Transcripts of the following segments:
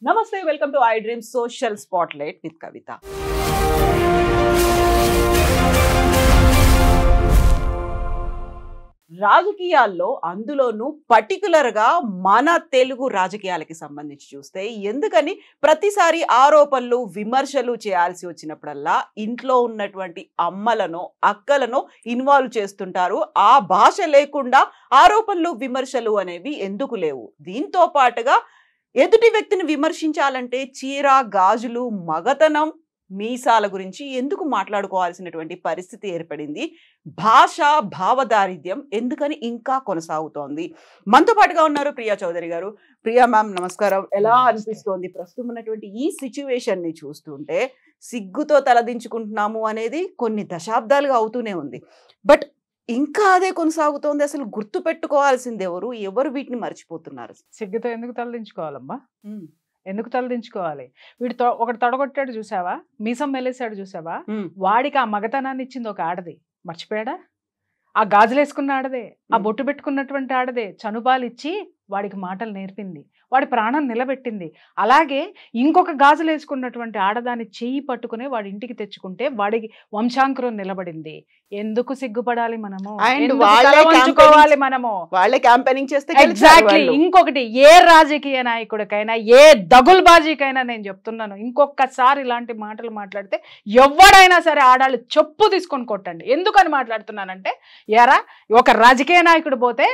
నమస్తే, welcome to I dream social spotlight with Kavitha. రాజకీయాల్లో అందులోనూ పర్టికులర్ గా మన తెలుగు రాజకీయాలకి సంబంధించి చూస్తే ఎందుకని ప్రతిసారి ఆరోపణలు విమర్శలు చేయాల్సి వచ్చినప్పుడల్లా ఇంట్లో ఉన్నటువంటి అమ్మలను అక్కలను ఇన్వాల్వ్ చేస్తుంటారు. ఆ భాష లేకుండా ఆరోపణలు విమర్శలు అనేవి ఎందుకు లేవు? దీంతో పాటుగా ఎదుటి వ్యక్తిని విమర్శించాలంటే చీర గాజులు మగతనం మీసాల గురించి ఎందుకు మాట్లాడుకోవాల్సినటువంటి పరిస్థితి ఏర్పడింది? భాష భావదారిద్ర్యం ఎందుకని ఇంకా కొనసాగుతోంది? మనతో పాటుగా ఉన్నారు ప్రియా చౌదరి గారు. ప్రియా మ్యామ్, నమస్కారం. ఎలా అనిపిస్తోంది ప్రస్తుతం ఉన్నటువంటి ఈ సిచ్యువేషన్ ని చూస్తుంటే? సిగ్గుతో తలదించుకుంటున్నాము అనేది కొన్ని దశాబ్దాలుగా అవుతూనే ఉంది, బట్ ఇంకా అదే కొనసాగుతోంది. అసలు గుర్తు పెట్టుకోవాల్సింది ఎవరు? ఎవరు వీటిని మర్చిపోతున్నారు? సిగ్గుతో ఎందుకు తలదించుకోవాలమ్మా? ఎందుకు తలదించుకోవాలి? వీడు ఒకటి తొడగొట్టాడు చూసావా, మీసం మెలేసాడు చూసావా, వాడికి ఆ మగతనాన్ని ఇచ్చింది ఒక ఆడది. మర్చిపోయాడా? ఆ గాజులు వేసుకున్న ఆడదే, ఆ బొట్టు పెట్టుకున్నటువంటి ఆడదే చనుబాలు ఇచ్చి వాడికి మాటలు నేర్పింది, వాడి ప్రాణం నిలబెట్టింది. అలాగే ఇంకొక గాజులు వేసుకున్నటువంటి ఆడదాన్ని చెయ్యి పట్టుకునే వాడి ఇంటికి తెచ్చుకుంటే వాడికి వంశాంకురం నిలబడింది. ఎందుకు సిగ్గుపడాలి మనము? వంచుకోవాలి మనము? వాళ్ళే క్యాంపెయినింగ్ చేస్తే ఎగ్జాక్ట్లీ. ఇంకొకటి, ఏ రాజకీయ నాయకుడికైనా ఏ దగుల్బాజీకైనా నేను చెప్తున్నాను, ఇంకొకసారి ఇలాంటి మాటలు మాట్లాడితే ఎవడైనా సరే ఆడాళ్ళు చెప్పు తీసుకొని కొట్టండి. ఎందుకని మాట్లాడుతున్నానంటే, ఎరా ఒక రాజకీయ నాయకుడు పోతే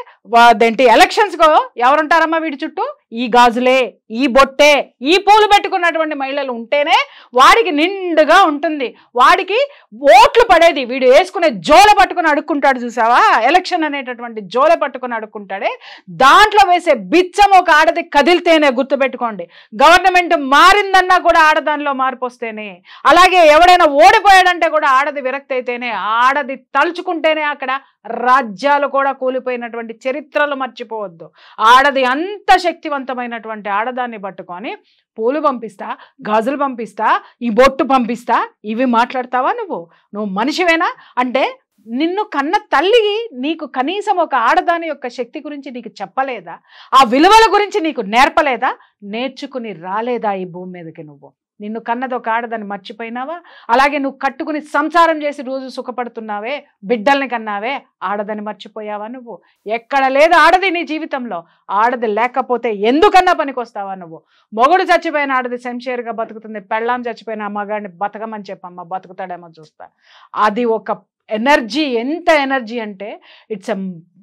అదేంటి ఎలక్షన్స్ కో ఎవరుంటారమ్మా వీడి చుట్టూ? ఈ గాజులే, ఈ బొట్టే, ఈ పూలు పెట్టుకున్నటువంటి మహిళలు ఉంటేనే వాడికి నిండుగా ఉంటుంది, వాడికి ఓట్లు పడేది. వీడు వేసుకునే జోలె పట్టుకుని అడుక్కుంటాడు చూసావా, ఎలక్షన్ అనేటటువంటి జోలె పట్టుకుని అడుక్కుంటాడే, దాంట్లో వేసే బిచ్చం ఒక ఆడది కదిలితేనే, గుర్తుపెట్టుకోండి. గవర్నమెంట్ మారిందన్నా కూడా ఆడదానిలో మార్పు వస్తేనే, అలాగే ఎవడైనా ఓడిపోయాడంటే కూడా ఆడది విరక్తి అయితేనే, ఆడది తలుచుకుంటేనే అక్కడ రాజ్యాలు కూడా కూలిపోయినటువంటి చరిత్రలు మర్చిపోవద్దు. ఆడది అంత శక్తివంతమైనటువంటి ఆడదాన్ని పట్టుకొని పూలు పంపిస్తా, గాజులు పంపిస్తా, ఈ బొట్టు పంపిస్తా, ఇవి మాట్లాడతావా? నువ్వు మనిషివేనా? అంటే నిన్ను కన్న తల్లి నీకు కనీసం ఒక ఆడదాని యొక్క శక్తి గురించి నీకు చెప్పలేదా? ఆ విలువల గురించి నీకు నేర్పలేదా? నేర్చుకుని రాలేదా ఈ భూమి మీదకి? నిన్ను కన్నది ఒక ఆడదాన్ని మర్చిపోయినావా? అలాగే నువ్వు కట్టుకుని సంసారం చేసి రోజు సుఖపడుతున్నావే, బిడ్డల్ని కన్నావే, ఆడదని మర్చిపోయావా? నువ్వు ఎక్కడ లేదు ఆడది నీ జీవితంలో. ఆడది లేకపోతే ఎందుకన్నా పనికొస్తావా నువ్వు? మొగుడు చచ్చిపోయిన ఆడది శంషేరుగా బతుకుతుంది, పెళ్ళాం చచ్చిపోయిన మగాడిని బతకమని చెప్పమ్మా, బతుకుతాడేమో చూస్తా. అది ఒక ఎనర్జీ. ఎంత ఎనర్జీ అంటే ఇట్స్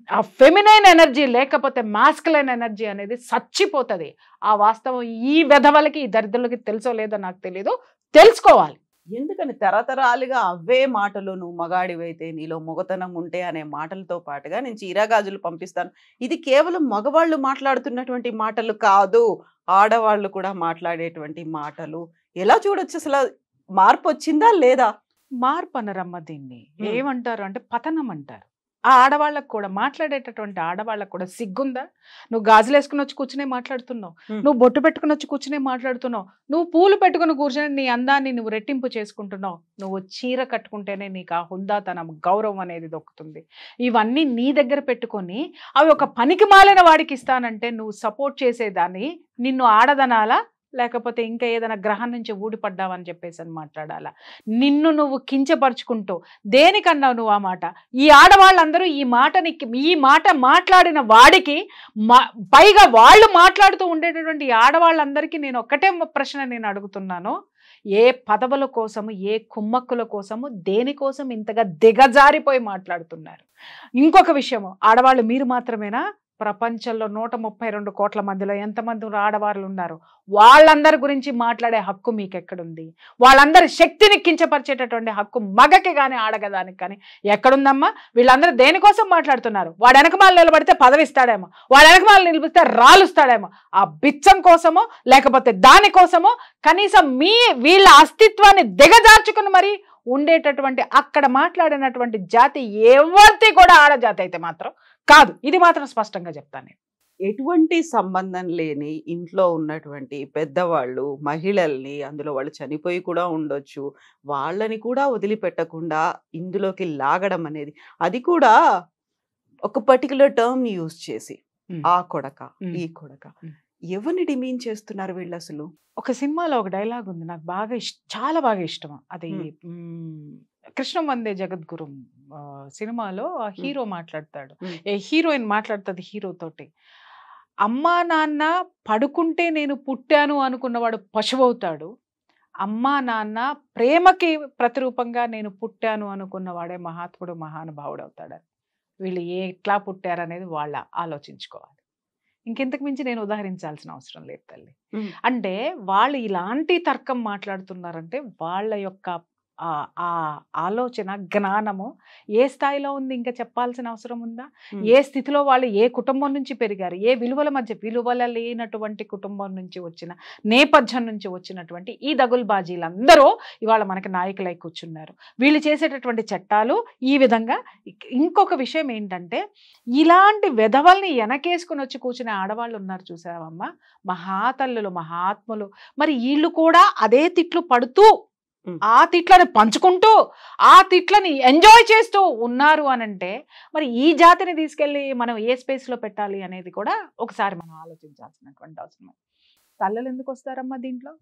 ఆ ఫెమినైన్ ఎనర్జీ, లేకపోతే మాస్కులైన్ ఎనర్జీ అనేది చచ్చిపోతుంది. ఆ వాస్తవం ఈ వెధవలకి, ఈ దరిద్రులకి తెలుసో లేదో నాకు తెలీదు, తెలుసుకోవాలి. ఎందుకని తరతరాలుగా అవే మాటలు, నువ్వు మగాడివైతే నీలో మొగతనం ఉంటే అనే మాటలతో పాటుగా నేను చీరగాజులు పంపిస్తాను, ఇది కేవలం మగవాళ్ళు మాట్లాడుతున్నటువంటి మాటలు కాదు, ఆడవాళ్ళు కూడా మాట్లాడేటువంటి మాటలు. ఎలా చూడొచ్చు? అసలు మార్పు వచ్చిందా లేదా? మార్పు అనరమ్మ దీన్ని. ఏమంటారు అంటే పతనం అంటారు. ఆ ఆడవాళ్ళకు కూడా, మాట్లాడేటటువంటి ఆడవాళ్ళకు కూడా సిగ్గుందా? నువ్వు గాజులు వేసుకుని వచ్చి కూర్చునే మాట్లాడుతున్నావు, నువ్వు బొట్టు పెట్టుకుని వచ్చి కూర్చునే మాట్లాడుతున్నావు, నువ్వు పూలు పెట్టుకుని కూర్చొని నీ అందాన్ని నువ్వు రెట్టింపు చేసుకుంటున్నావు, నువ్వు చీర కట్టుకుంటేనే నీకు ఆ హుందాతనం, గౌరవం అనేది దొక్కుతుంది. ఇవన్నీ నీ దగ్గర పెట్టుకొని అవి ఒక పనికి మాలిన వాడికి ఇస్తానంటే నువ్వు సపోర్ట్ చేసేదాన్ని నిన్ను ఆడదనాలా, లేకపోతే ఇంకా ఏదైనా గ్రహం నుంచి ఊడిపడ్డావని చెప్పేసి అని మాట్లాడాలా? నిన్ను నువ్వు కించపరుచుకుంటూ దేనికన్నావు నువ్వు ఆ మాట? ఈ ఆడవాళ్ళందరూ ఈ మాట మాట్లాడిన వాడికి పైగా వాళ్ళు మాట్లాడుతూ ఉండేటటువంటి ఆడవాళ్ళందరికీ నేను ఒక్కటే ప్రశ్న నేను అడుగుతున్నాను, ఏ పదవుల కోసము, ఏ కుమ్మక్కుల కోసము, దేనికోసం ఇంతగా దిగజారిపోయి మాట్లాడుతున్నారు? ఇంకొక విషయము, ఆడవాళ్ళు మీరు మాత్రమేనా? ప్రపంచంలో 132 కోట్ల మందిలో ఎంతమంది ఆడవాళ్ళు ఉన్నారు? వాళ్ళందరి గురించి మాట్లాడే హక్కు మీకు ఎక్కడుంది? వాళ్ళందరి శక్తిని కించపరిచేటటువంటి హక్కు మగకి కానీ ఆడగదానికి కానీ ఎక్కడుందమ్మా? వీళ్ళందరూ దేనికోసం మాట్లాడుతున్నారు? వాడు వెనకమాల నిలబడితే పదవిస్తాడేమో, వాడు వెనకమాల నిలిపిస్తే రాలుస్తాడేమో, ఆ బిచ్చం కోసమో లేకపోతే దానికోసమో కనీసం వీళ్ళ అస్తిత్వాన్ని దిగజార్చుకుని మరి ఉండేటటువంటి అక్కడ మాట్లాడినటువంటి జాతి ఎవరిది కూడా ఆడజాతి అయితే మాత్రం కాదు. ఇది మాత్రం స్పష్టంగా చెప్తాను నేను. ఎటువంటి సంబంధం లేని ఇంట్లో ఉన్నటువంటి పెద్దవాళ్ళు మహిళల్ని, అందులో వాళ్ళు చనిపోయి కూడా ఉండొచ్చు, వాళ్ళని కూడా వదిలిపెట్టకుండా ఇందులోకి లాగడం అనేది, అది కూడా ఒక పర్టికులర్ టర్మ్ యూజ్ చేసి, ఆ కొడక, ఈ కొడక, ఎవరిని డిమీన్ చేస్తున్నారు వీళ్ళు అసలు? ఒక సినిమాలో ఒక డైలాగ్ ఉంది నాకు బాగా చాలా బాగా ఇష్టం అది. కృష్ణం వందే జగద్గురు సినిమాలో ఆ హీరో మాట్లాడతాడు, హీరోయిన్ మాట్లాడుతుంది హీరో తోటి. అమ్మా నాన్న పడుకుంటే నేను పుట్టాను అనుకున్నవాడు పశువు అవుతాడు, అమ్మా నాన్న ప్రేమకి ప్రతిరూపంగా నేను పుట్టాను అనుకున్నవాడే మహాత్ముడు మహానుభావుడు అవుతాడని. వీళ్ళు ఎట్లా పుట్టారనేది వాళ్ళ ఆలోచించుకోవాలి. ఇంకెంతకు మించి నేను ఉదాహరించాల్సిన అవసరం లేదు తల్లి. అంటే వాళ్ళు ఇలాంటి తర్కం మాట్లాడుతున్నారంటే వాళ్ళ యొక్క ఆ ఆలోచన జ్ఞానము ఏ స్థాయిలో ఉంది ఇంకా చెప్పాల్సిన అవసరం ఉందా? ఏ స్థితిలో వాళ్ళు ఏ కుటుంబం నుంచి పెరిగారు, ఏ విలువల మధ్య, విలువల లేనటువంటి కుటుంబం నుంచి వచ్చిన నేపథ్యం నుంచి వచ్చినటువంటి ఈ దగుల్బాజీలందరూ ఇవాళ మనకి నాయకులై కూర్చున్నారు. వీళ్ళు చేసేటటువంటి చట్టాలు ఈ విధంగా. ఇంకొక విషయం ఏంటంటే ఇలాంటి వెధవల్ని వెనకేసుకుని వచ్చి కూర్చునే ఆడవాళ్ళు ఉన్నారు చూసావమ్మా, మహాతల్లులు మహాత్ములు. మరి వీళ్ళు కూడా అదే తిట్లు పడుతూ ఆ తిట్లని పంచుకుంటూ ఆ తిట్లని ఎంజాయ్ చేస్తూ ఉన్నారు అనంటే మరి ఈ జాతిని తీసుకెళ్ళి మనం ఏ స్పేస్లో పెట్టాలి అనేది కూడా ఒకసారి మనం ఆలోచించాల్సినటువంటి అవసరం. తల్లులు ఎందుకు వస్తారమ్మా దీంట్లో?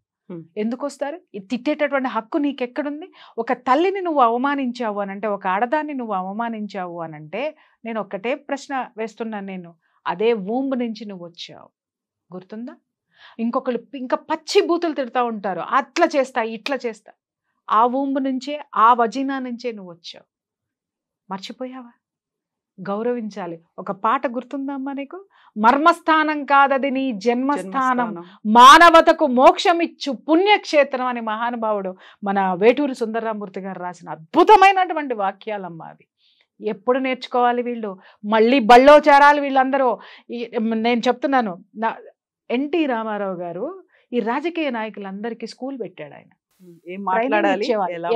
ఎందుకు వస్తారు? తిట్టేటటువంటి హక్కు నీకెక్కడుంది? ఒక తల్లిని నువ్వు అవమానించావు అనంటే, ఒక ఆడదాన్ని నువ్వు అవమానించావు అనంటే నేను ఒక్కటే ప్రశ్న వేస్తున్నాను, నేను అదే వూంబ్ నుంచి నువ్వు వచ్చావు, గుర్తుందా? ఇంకొకళ్ళు ఇంకా పచ్చి బూతులు తిడతా ఉంటారు, అట్లా చేస్తా ఇట్లా చేస్తా. ఆ వూంబ్ నుంచే, ఆ వజీనా నుంచే నువ్వు వచ్చావు. మర్చిపోయావా? గౌరవించాలి. ఒక పాట గుర్తుందమ్మా నీకు? మర్మస్థానం కాదది నీ జన్మస్థానం, మానవతకు మోక్షమిచ్చు పుణ్యక్షేత్రం అని మహానుభావుడు మన వేటూరి సుందరరామూర్తి గారు రాసిన అద్భుతమైనటువంటి వాక్యాలమ్మా అవి. ఎప్పుడు నేర్చుకోవాలి వీళ్ళు? మళ్ళీ బళ్ళో చేరాలి వీళ్ళందరూ. నేను చెప్తున్నాను, ఎన్టీ రామారావు గారు ఈ రాజకీయ నాయకులందరికీ స్కూల్ పెట్టాడు. ఆయన ఏం మాట్లాడాలి,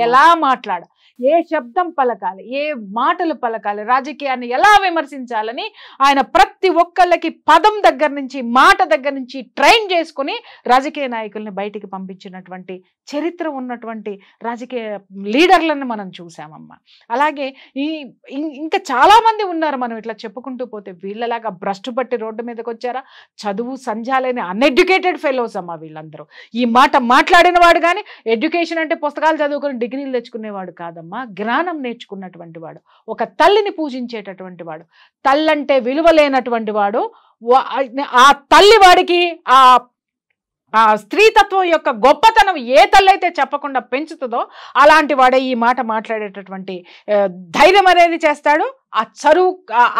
ఎలా మాట్లాడాలి, ఏ శబ్దం పలకాలి, ఏ మాటలు పలకాలి, రాజకీయాన్ని ఎలా విమర్శించాలని ఆయన ప్రతి ఒక్కళ్ళకి పదం దగ్గర నుంచి మాట దగ్గర నుంచి ట్రైన్ చేసుకుని రాజకీయ నాయకుల్ని బయటికి పంపించినటువంటి చరిత్ర ఉన్నటువంటి రాజకీయ లీడర్లను మనం చూసామమ్మా. అలాగే ఇంకా చాలా మంది ఉన్నారు, మనం ఇట్లా చెప్పుకుంటూ పోతే. వీళ్ళలాగా భ్రష్టు పట్టి రోడ్డు మీదకి వచ్చారా? చదువు సంజాలేని అన్ఎడ్యుకేటెడ్ ఫెలోస్ అమ్మా వీళ్ళందరూ. ఈ మాట మాట్లాడిన వాడు కానీ ఎడ్యుకేషన్ అంటే పుస్తకాలు చదువుకుని డిగ్రీలు తెచ్చుకునేవాడు కాదమ్మా, జ్ఞానం నేర్చుకున్నటువంటి వాడు, ఒక తల్లిని పూజించేటటువంటి వాడు, తల్లంటే విలువ లేనటువంటి వాడు. ఆ తల్లి వాడికి ఆ స్త్రీతత్వం యొక్క గొప్పతనం ఏ తల్లి అయితే చెప్పకుండా పెంచుతుందో అలాంటి వాడే ఈ మాట మాట్లాడేటటువంటి ధైర్యం అనేది చేస్తాడు. ఆ చరువు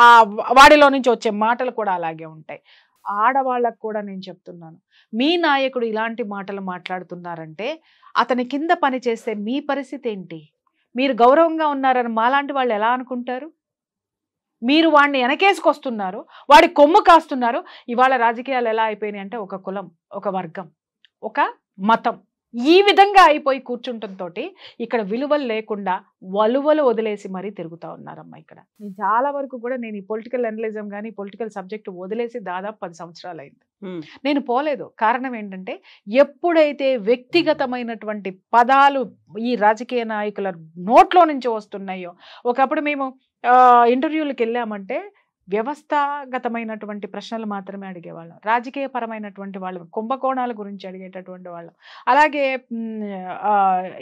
ఆ వాడిలో నుంచి వచ్చే మాటలు కూడా అలాగే ఉంటాయి. ఆడవాళ్ళకు కూడా నేను చెప్తున్నాను, మీ నాయకుడు ఇలాంటి మాటలు మాట్లాడుతున్నారంటే అతని కింద పని చేస్తే మీ పరిస్థితి ఏంటి? మీరు గౌరవంగా ఉన్నారని మాలాంటి వాళ్ళు ఎలా అనుకుంటారు? మీరు వాడిని వెనకేసుకొస్తున్నారు, వాడి కొమ్ము కాస్తున్నారు. ఇవాళ రాజకీయాలు ఎలా అయిపోయినాయి అంటే ఒక కులం, ఒక వర్గం, ఒక మతం, ఈ విధంగా అయిపోయి కూర్చుంటంతో ఇక్కడ విలువలు లేకుండా వలువలు వదిలేసి మరీ తిరుగుతూ ఉన్నారమ్మా. ఇక్కడ నేను చాలా వరకు కూడా నేను ఈ పొలిటికల్ అనలిజం కానీ పొలిటికల్ సబ్జెక్ట్ వదిలేసి దాదాపు 10 సంవత్సరాలు అయింది. నేను పోలేదు. కారణం ఏంటంటే ఎప్పుడైతే వ్యక్తిగతమైనటువంటి పదాలు ఈ రాజకీయ నాయకుల నోట్లో నుంచి వస్తున్నాయో, ఒకప్పుడు మేము ఇంటర్వ్యూలకు వెళ్ళామంటే వ్యవస్థాగతమైనటువంటి ప్రశ్నలు మాత్రమే అడిగేవాళ్ళం, రాజకీయ పరమైనటువంటి వాళ్ళు కుంభకోణాల గురించి అడిగేటటువంటి వాళ్ళం, అలాగే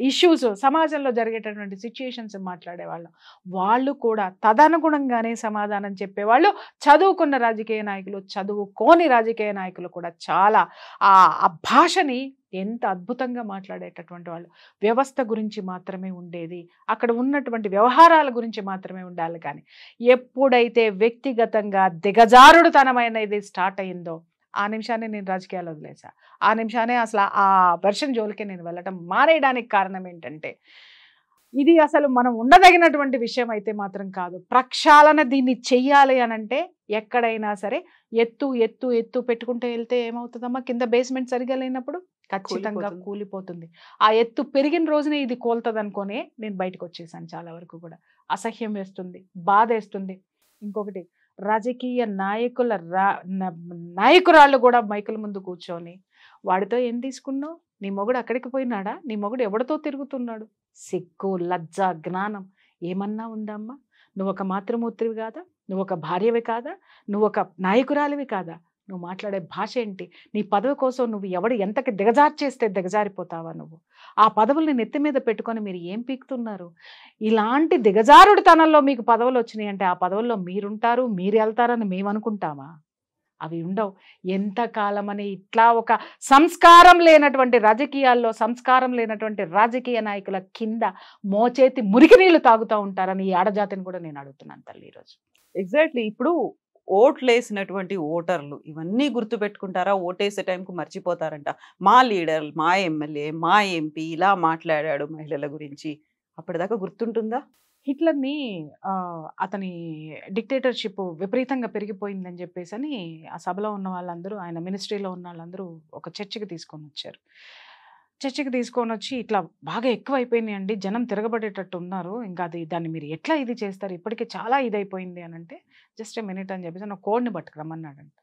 ఇష్యూస్ సమాజంలో జరిగేటటువంటి సిచ్యుయేషన్స్ మాట్లాడేవాళ్ళం. వాళ్ళు కూడా తదనుగుణంగానే సమాధానం చెప్పేవాళ్ళు. చదువుకున్న రాజకీయ నాయకులు, చదువుకోని రాజకీయ నాయకులు కూడా చాలా ఆ భాషని ఎంత అద్భుతంగా మాట్లాడేటటువంటి వాళ్ళు. వ్యవస్థ గురించి మాత్రమే ఉండేది, అక్కడ ఉన్నటువంటి వ్యవహారాల గురించి మాత్రమే ఉండాలి. కానీ ఎప్పుడైతే వ్యక్తిగతంగా దిగజారుడుతనమైనది స్టార్ట్ అయిందో ఆ నిమిషాన్ని నేను రాజకీయాలు వదిలేసా. ఆ నిమిషానే అసలు ఆ వెర్షన్ జోలికి నేను వెళ్ళటం మానేయడానికి కారణం ఏంటంటే ఇది అసలు మనం ఉండదగినటువంటి విషయం అయితే మాత్రం కాదు. ప్రక్షాళన దీన్ని చెయ్యాలి అనంటే ఎక్కడైనా సరే ఎత్తు ఎత్తు ఎత్తు పెట్టుకుంటూ వెళ్తే ఏమవుతుందమ్మా, కింద బేస్మెంట్ సరిగా లేనప్పుడు ఖచ్చితంగా కూలిపోతుంది. ఆ ఎత్తు పెరిగిన రోజునే ఇది కోల్తుంది అనుకోనే నేను బయటకు వచ్చేసాను. చాలా వరకు కూడా అసహ్యం వేస్తుంది, బాధ వేస్తుంది. ఇంకొకటి, రాజకీయ నాయకురాళ్ళు కూడా మైకుల ముందు కూర్చొని వాడితో ఏం తీసుకున్నావు, నీ మొగుడు అక్కడికి పోయినాడా, నీ మొగుడు ఎవడితో తిరుగుతున్నాడు, సిగ్గు లజ్జ జ్ఞానం ఏమన్నా ఉందమ్మా? నువ్వు ఒక మాతృమూర్తివి కాదా, నువ్వు ఒక భార్యవి కాదా, నువ్వు ఒక నాయకురాలివి కాదా, నువ్వు మాట్లాడే భాష ఏంటి? నీ పదవి కోసం నువ్వు ఎవడు ఎంతకి దిగజార్చేస్తే దిగజారిపోతావా నువ్వు? ఆ పదవుల్ని నెత్తి మీద పెట్టుకొని మీరు ఏం పీకుతున్నారు? ఇలాంటి దిగజారుడుతనంలో మీకు పదవులు వచ్చినాయి అంటే ఆ పదవుల్లో మీరుంటారు, మీరు వెళ్తారని మేము అనుకుంటామా? అవి ఉండవు. ఎంతకాలమని ఇట్లా ఒక సంస్కారం లేనటువంటి రాజకీయాల్లో సంస్కారం లేనటువంటి రాజకీయ నాయకుల కింద మోచేతి మురికి నీళ్లు తాగుతూ ఉంటారని ఈ ఆడజాతిని కూడా నేను అడుగుతున్నాను తల్లి ఈరోజు. ఎగ్జాక్ట్లీ. ఇప్పుడు ఓట్లేసినటువంటి ఓటర్లు ఇవన్నీ గుర్తుపెట్టుకుంటారా? ఓటేసే టైంకు మర్చిపోతారంట. మా లీడర్, మా ఎమ్మెల్యే, మా ఎంపీ ఇలా మాట్లాడాడు మహిళల గురించి. అప్పటిదాకా గుర్తుంటుందా? హిట్లర్ని అతని డిక్టేటర్షిప్ విపరీతంగా పెరిగిపోయిందని చెప్పేసి అని ఆ సభలో ఉన్న వాళ్ళందరూ, ఆయన మినిస్ట్రీలో ఉన్న వాళ్ళందరూ ఒక చర్చకి తీసుకొని వచ్చారు. చర్చకి తీసుకొని వచ్చి ఇట్లా బాగా ఎక్కువ అయిపోయినాయండి, జనం తిరగబడేటట్టు ఉన్నారు, ఇంకా దాన్ని మీరు ఎట్లా ఇది చేస్తారు, ఇప్పటికే చాలా ఇదైపోయింది అని అంటే జస్ట్ ఏ మినిట్ అని చెప్పేసి నా కోడ్ని పట్టుకురమ్మన్నాడంట.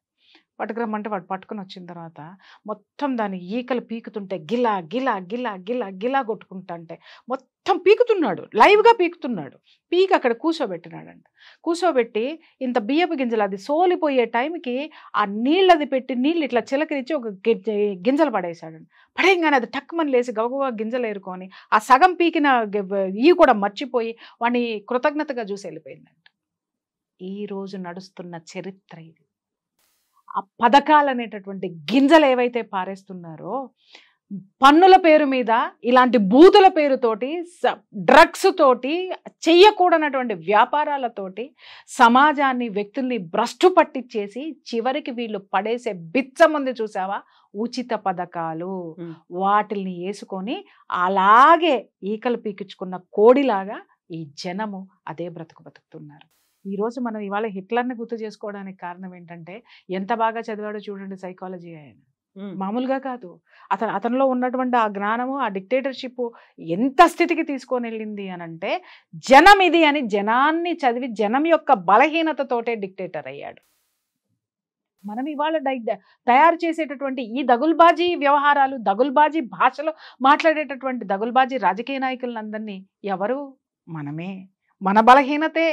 పట్టుకురమ్మంటే వాడు పట్టుకుని వచ్చిన తర్వాత మొత్తం దాన్ని ఈకలు పీకుతుంటే గిలా గిలా గిలా గిలా గిలా కొట్టుకుంటా అంటే మొత్తం పీకుతున్నాడు, లైవ్గా పీకుతున్నాడు. పీకి అక్కడ కూర్చోబెట్టినాడంట. కూర్చోబెట్టి ఇంత బియ్యపు గింజలు అది సోలిపోయే టైంకి ఆ నీళ్ళది పెట్టి నీళ్ళు ఇట్లా చిలకరించి ఒక గింజలు పడేసాడంట. పడేయంగానే అది టక్కుమని లేసి గవగవా గింజలు ఏరుకొని ఆ సగం పీకిన ఈ కూడా మర్చిపోయి వాడిని కృతజ్ఞతగా చూసి వెళ్ళిపోయిందంట. ఈ రోజు నడుస్తున్న చరిత్ర ఇది. ఆ పథకాలు అనేటటువంటి గింజలు ఏవైతే పారేస్తున్నారో, పన్నుల పేరు మీద ఇలాంటి బూతుల పేరుతోటి, డ్రగ్స్ తోటి, చెయ్యకూడనటువంటి వ్యాపారాలతోటి సమాజాన్ని, వ్యక్తుల్ని భ్రష్టు పట్టించేసి చివరికి వీళ్ళు పడేసే బిచ్చముంది చూసావా, ఉచిత పథకాలు. వాటిల్ని వేసుకొని అలాగే ఈకలు పీకించుకున్న కోడిలాగా ఈ జనము అదే బతుకుతున్నారు. ఈరోజు మనం ఇవాళ హిట్లర్ని గుర్తు చేసుకోవడానికి కారణం ఏంటంటే ఎంత బాగా చదివాడో చూడండి సైకాలజీ ఆయన. మామూలుగా కాదు. అతనిలో ఉన్నటువంటి ఆ జ్ఞానము, ఆ డిక్టేటర్షిప్ ఎంత స్థితికి తీసుకొని వెళ్ళింది అని అంటే జనం ఇది అని జనాన్ని చదివి జనం యొక్క బలహీనతతోటే డిక్టేటర్ అయ్యాడు. మనం ఇవాళ తయారు చేసేటటువంటి ఈ దగుల్బాజీ వ్యవహారాలు, దగుల్బాజీ భాషలో మాట్లాడేటటువంటి దగుల్బాజీ రాజకీయ నాయకులందరినీ ఎవరు? మనమే. మన బలహీనతే.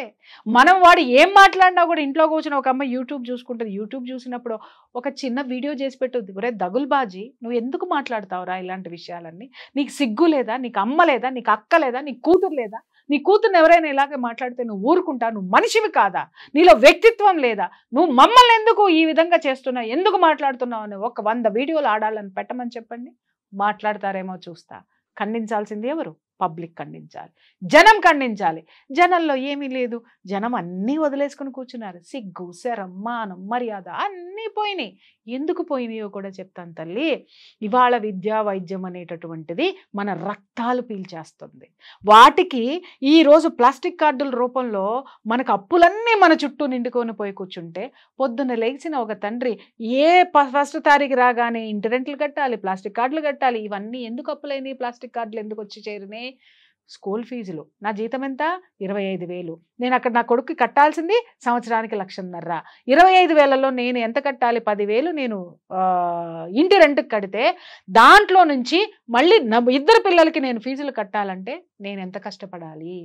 మనం వాడు ఏం మాట్లాడినా కూడా ఇంట్లో కూర్చొని ఒక అమ్మాయి యూట్యూబ్ చూసుకుంటుంది. యూట్యూబ్ చూసినప్పుడు ఒక చిన్న వీడియో చేసి పెట్టుద్ది, ఒరే దగుల్బాజీ నువ్వు ఎందుకు మాట్లాడతావురా ఇలాంటి విషయాలన్నీ? నీకు సిగ్గు లేదా? నీకు అమ్మ లేదా? నీకు అక్క లేదా? నీకు కూతురు లేదా? నీ కూతుర్ని ఎవరైనా ఇలాగే మాట్లాడితే నువ్వు ఊరుకుంటా? నువ్వు మనిషివి కాదా? నీలో వ్యక్తిత్వం లేదా? నువ్వు మమ్మల్ని ఎందుకు ఈ విధంగా చేస్తున్నావు, ఎందుకు మాట్లాడుతున్నావు అని ఒక 100 వీడియోలు ఆడాలని పెట్టమని చెప్పండి, మాట్లాడతారేమో చూస్తా. ఖండించాల్సింది ఎవరు? పబ్లిక్ ఖండించాలి, జనం ఖండించాలి. జనంలో ఏమీ లేదు, జనం అన్నీ వదిలేసుకుని కూర్చున్నారు. సిగ్గు, శరం, మానం, మర్యాద అన్నీ పోయినాయి. ఎందుకు పోయినాయో కూడా చెప్తాను తల్లి. ఇవాళ విద్యా వైద్యం అనేటటువంటిది మన రక్తాలు పీల్చేస్తుంది. వాటికి ఈరోజు ప్లాస్టిక్ కార్డుల రూపంలో మనకు అప్పులన్నీ మన చుట్టూ నిండుకొని పోయి కూర్చుంటే పొద్దున్న లేచిన ఒక తండ్రి ఏ 1వ తారీఖు రాగానే ఇంటి రెంట్లు కట్టాలి, ప్లాస్టిక్ కార్డులు కట్టాలి. ఇవన్నీ ఎందుకు అప్పులైనాయి? ప్లాస్టిక్ కార్డులు ఎందుకు వచ్చి చేరినాయి? స్కూల్ ఫీజులు. నా జీతం ఎంత? 25,000. నేను అక్కడ నా కొడుకు కట్టాల్సింది సంవత్సరానికి 1,50,000. 25,000లో నేను ఎంత కట్టాలి? 10,000 నేను ఇంటి రెంట్కి కడితే దాంట్లో నుంచి మళ్ళీ 2 పిల్లలకి నేను ఫీజులు కట్టాలంటే నేను ఎంత కష్టపడాలి,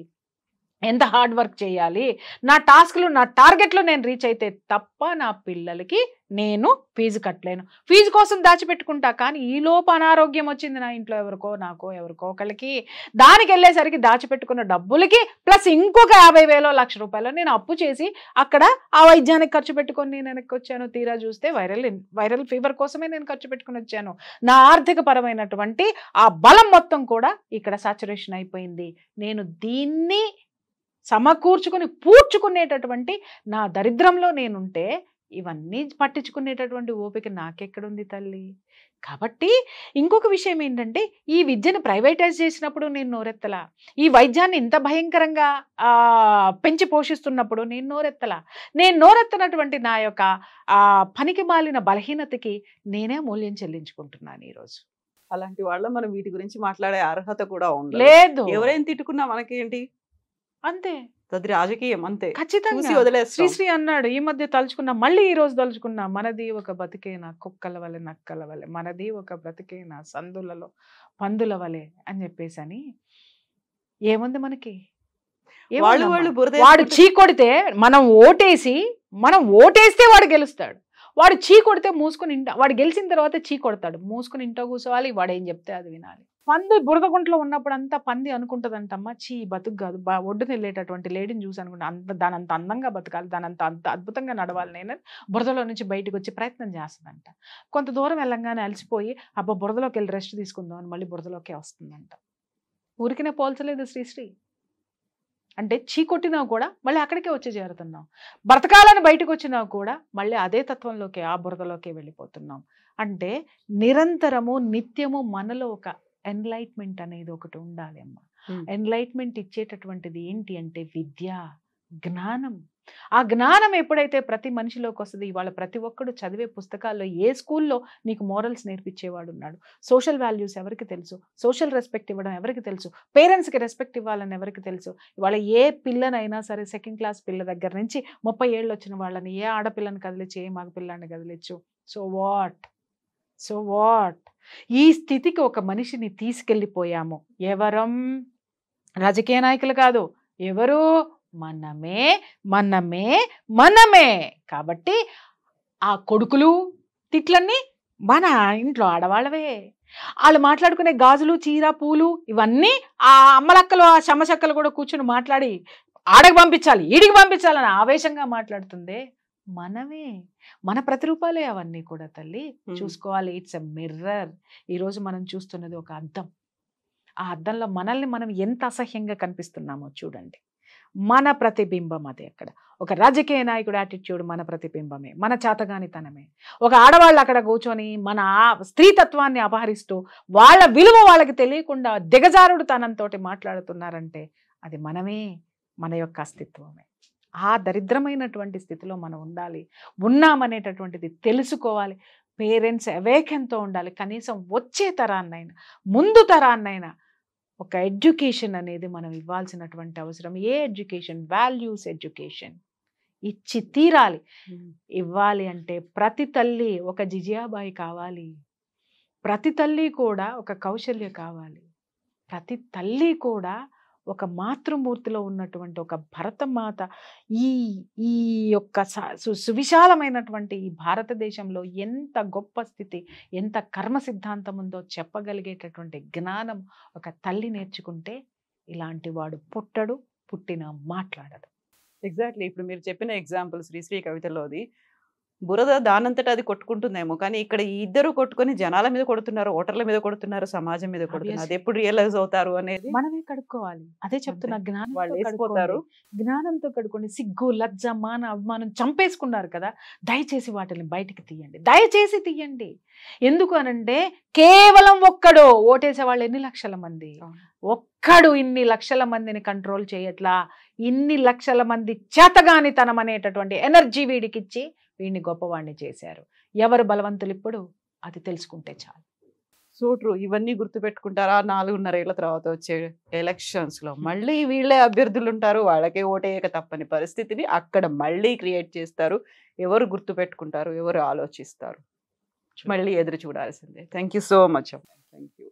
ఎంత హార్డ్ వర్క్ చేయాలి? నా టాస్క్లు, నా టార్గెట్లు నేను రీచ్ అయితే తప్ప నా పిల్లలకి నేను ఫీజు కట్టలేను. ఫీజు కోసం దాచిపెట్టుకుంటా, కానీ ఈలోపు అనారోగ్యం వచ్చింది నా ఇంట్లో ఎవరికో, నాకో, ఎవరికో ఒకరికి. దానికి వెళ్ళేసరికి దాచిపెట్టుకున్న డబ్బులకి ప్లస్ ఇంకొక 50,000 1,00,000 నేను అప్పు చేసి అక్కడ ఆ వైద్యానికి ఖర్చు పెట్టుకొని నేను వెనక్కి వచ్చాను. తీరా చూస్తే వైరల్ ఫీవర్ కోసమే నేను ఖర్చు పెట్టుకుని వచ్చాను. నా ఆర్థిక పరమైనటువంటి ఆ బలం మొత్తం కూడా ఇక్కడ సాచురేషన్ అయిపోయింది. నేను దీన్ని సమకూర్చుకుని పూడ్చుకునేటటువంటి నా దరిద్రంలో నేనుంటే ఇవన్నీ పట్టించుకునేటటువంటి ఓపిక నాకెక్కడుంది తల్లి? కాబట్టి ఇంకొక విషయం ఏంటంటే, ఈ విద్యను ప్రైవేటైజ్ చేసినప్పుడు నేను నోరెత్తలా, ఈ వైద్యాన్ని ఇంత భయంకరంగా పెంచి పోషిస్తున్నప్పుడు నేను నోరెత్తలా. నేను నోరెత్తనటువంటి నా యొక్క పనికి మాలిన బలహీనతకి నేనే మూల్యం చెల్లించుకుంటున్నాను ఈరోజు. అలాంటి వాళ్ళ మనం వీటి గురించి మాట్లాడే అర్హత కూడా ఉంది లేదు. ఎవరైనా తిట్టుకున్నా మనకేంటి, అంతే, అది రాజకీయం అంతే. ఖచ్చితంగా శ్రీశ్రీ అన్నాడు ఈ మధ్య, తలుచుకున్నా, మళ్ళీ ఈ రోజు తలుచుకున్నా, మనది ఒక బతికేనా కుక్కల వలె నక్కల వలె, మనది ఒక బ్రతికేనా సందులలో పందుల వలె అని చెప్పేసి అని. ఏముంది మనకి? వాడు చీకొడితే మనం ఓటేస్తే వాడు గెలుస్తాడు, వాడు చీ కొడితే మూసుకొని వాడు గెలిచిన తర్వాత చీ కొడతాడు, మూసుకొని ఇంట్లో కూర్చోవాలి, వాడు ఏం చెప్తే అది వినాలి. పంది బురదగుంట్లో ఉన్నప్పుడు అంతా పంది అనుకుంటుందంటమ్మా, చీ బతుకు కాదు, ఒడ్డున వెళ్ళేటటువంటి లేడీని చూసి అనుకుంటా దాని అంత అందంగా బతకాలి, దాని అంత అద్భుతంగా నడవాలి నేను బురదలో నుంచి బయటకు వచ్చి ప్రయత్నం చేస్తుందంట. కొంత దూరం వెళ్ళంగానే అలసిపోయి అబ్బా బురదలోకి వెళ్ళి రెస్ట్ తీసుకుందాం అని మళ్ళీ బురదలోకే వస్తుందంట. ఊరికినే పోల్చలేదు శ్రీశ్రీ. అంటే చీ కొట్టినా కూడా మళ్ళీ అక్కడికే వచ్చి చేరుతున్నాం, బ్రతకాలని బయటకు వచ్చినా కూడా మళ్ళీ అదే తత్వంలోకి ఆ బురదలోకి వెళ్ళిపోతున్నాం. అంటే నిరంతరము నిత్యము మనలో ఒక ఎన్లైట్మెంట్ అనేది ఒకటి ఉండాలి అమ్మ. ఎన్లైట్మెంట్ ఇచ్చేటటువంటిది ఏంటి అంటే విద్య, జ్ఞానం. ఆ జ్ఞానం ఎప్పుడైతే ప్రతి మనిషిలోకి వస్తుంది, ఇవాళ ప్రతి ఒక్కడు చదివే పుస్తకాల్లో ఏ స్కూల్లో నీకు మోరల్స్ నేర్పించేవాడు ఉన్నాడు, సోషల్ వాల్యూస్ ఎవరికి తెలుసు, సోషల్ రెస్పెక్ట్ ఇవ్వడం ఎవరికి తెలుసు, పేరెంట్స్కి రెస్పెక్ట్ ఇవ్వాలని ఎవరికి తెలుసు. ఇవాళ ఏ పిల్లనైనా సరే సెకండ్ క్లాస్ పిల్ల దగ్గర నుంచి 30 ఏళ్ళు వచ్చిన వాళ్ళని ఏ ఆడపిల్లని కదిలించి ఏ మగపిల్లాన్ని కదిలించు. సో వాట్ ఈ స్థితికి ఒక మనిషిని తీసుకెళ్ళిపోయాము. ఎవరం? రాజకీయ నాయకులు కాదు, ఎవరు? మనమే మనమే మనమే. కాబట్టి ఆ కొడుకులు తిట్లన్నీ మన ఇంట్లో ఆడవాళ్ళవే. వాళ్ళు మాట్లాడుకునే గాజులు చీర పూలు ఇవన్నీ ఆ అమ్మలక్కలు ఆ శమ్మచక్కలు కూడా కూర్చుని మాట్లాడి ఆడకి పంపించాలి ఈడికి పంపించాలని ఆవేశంగా మాట్లాడుతుందే మనమే. మన ప్రతిరూపాలే అవన్నీ కూడా తల్లి. చూసుకోవాలి. It's a mirror. ఈరోజు మనం చూస్తున్నది ఒక అద్దం. ఆ అద్దంలో మనల్ని మనం ఎంత అసహ్యంగా కనిపిస్తున్నామో చూడండి. మన ప్రతిబింబం అది. అక్కడ ఒక రాజకీయ నాయకుడు యాటిట్యూడ్ మన ప్రతిబింబమే, మన చేతగానితనమే. ఒక ఆడవాళ్ళు అక్కడ కూర్చొని మన స్త్రీతత్వాన్ని అపహరిస్తూ వాళ్ళ విలువ వాళ్ళకి తెలియకుండా దిగజారుడు తనంతో మాట్లాడుతున్నారంటే అది మనమే, మన యొక్క అస్తిత్వమే. ఆ దరిద్రమైనటువంటి స్థితిలో మనం ఉండాలి. ఉన్నామనేటటువంటిది తెలుసుకోవాలి. పేరెంట్స్ అవేకంతో ఉండాలి. కనీసం వచ్చే తరాన్నైనా ముందు తరాన్నైనా ఒక ఎడ్యుకేషన్ అనేది మనం ఇవ్వాల్సినటువంటి అవసరం. ఏ ఎడ్యుకేషన్? వాల్యూస్ ఎడ్యుకేషన్ ఇచ్చి తీరాలి. ఇవ్వాలి అంటే ప్రతి తల్లి ఒక జిజియాబాయి కావాలి, ప్రతి తల్లి కూడా ఒక కౌశల్య కావాలి, ప్రతి తల్లి కూడా ఒక మాతృమూర్తిలో ఉన్నటువంటి ఒక భరతమాత. ఈ ఈ యొక్క సువిశాలమైనటువంటి ఈ భారతదేశంలో ఎంత గొప్ప స్థితి, ఎంత కర్మ సిద్ధాంతం ఉందో చెప్పగలిగేటటువంటి జ్ఞానం ఒక తల్లి నేర్చుకుంటే ఇలాంటి వాడు పుట్టడు, పుట్టిన మాట్లాడదు. ఎగ్జాక్ట్లీ. ఇప్పుడు మీరు చెప్పిన ఎగ్జాంపుల్ శ్రీశ్రీ కవితలోది బురద దానంతట అది కొట్టుకుంటుందేమో, కానీ ఇక్కడ ఈ ఇద్దరు కొట్టుకొని జనాల మీద కొడుతున్నారు, ఓటర్ల మీద కొడుతున్నారు, సమాజం మీద కొడుతున్నారు. అది ఎప్పుడు రియలైజ్ అవుతారు అనేది మనమే కడుక్కోవాలి. అదే చెప్తున్నా, వాళ్ళు వేసిపోతారు. జ్ఞానంతో కడుక్కోండి. సిగ్గు, లజ్జ, మాన, అవమానం చంపేసుకున్నారు కదా, దయచేసి వాటిని బయటికి తీయండి, దయచేసి తీయండి. ఎందుకు అనంటే కేవలం ఒక్కడు ఓటేసే వాళ్ళు ఎన్ని లక్షల మంది, ఒక్కడు ఇన్ని లక్షల మందిని కంట్రోల్ చేయట్లా. ఇన్ని లక్షల మంది చేతగానితనం అనేటటువంటి ఎనర్జీ వీడికిచ్చి వీడిని గొప్పవాడిని చేశారు. ఎవరు బలవంతులు ఇప్పుడు అది తెలుసుకుంటే చాలు. So true. ఇవన్నీ గుర్తుపెట్టుకుంటారా? 4.5 ఏళ్ల తర్వాత వచ్చే ఎలక్షన్స్ లో మళ్ళీ వీళ్ళే అభ్యర్థులు ఉంటారు, వాళ్ళకే ఓటేయక తప్పని పరిస్థితిని అక్కడ మళ్ళీ క్రియేట్ చేస్తారు. ఎవరు గుర్తుపెట్టుకుంటారు, ఎవరు ఆలోచిస్తారు, మళ్ళీ ఎదురు చూడాల్సిందే. Thank you so much. Thank you.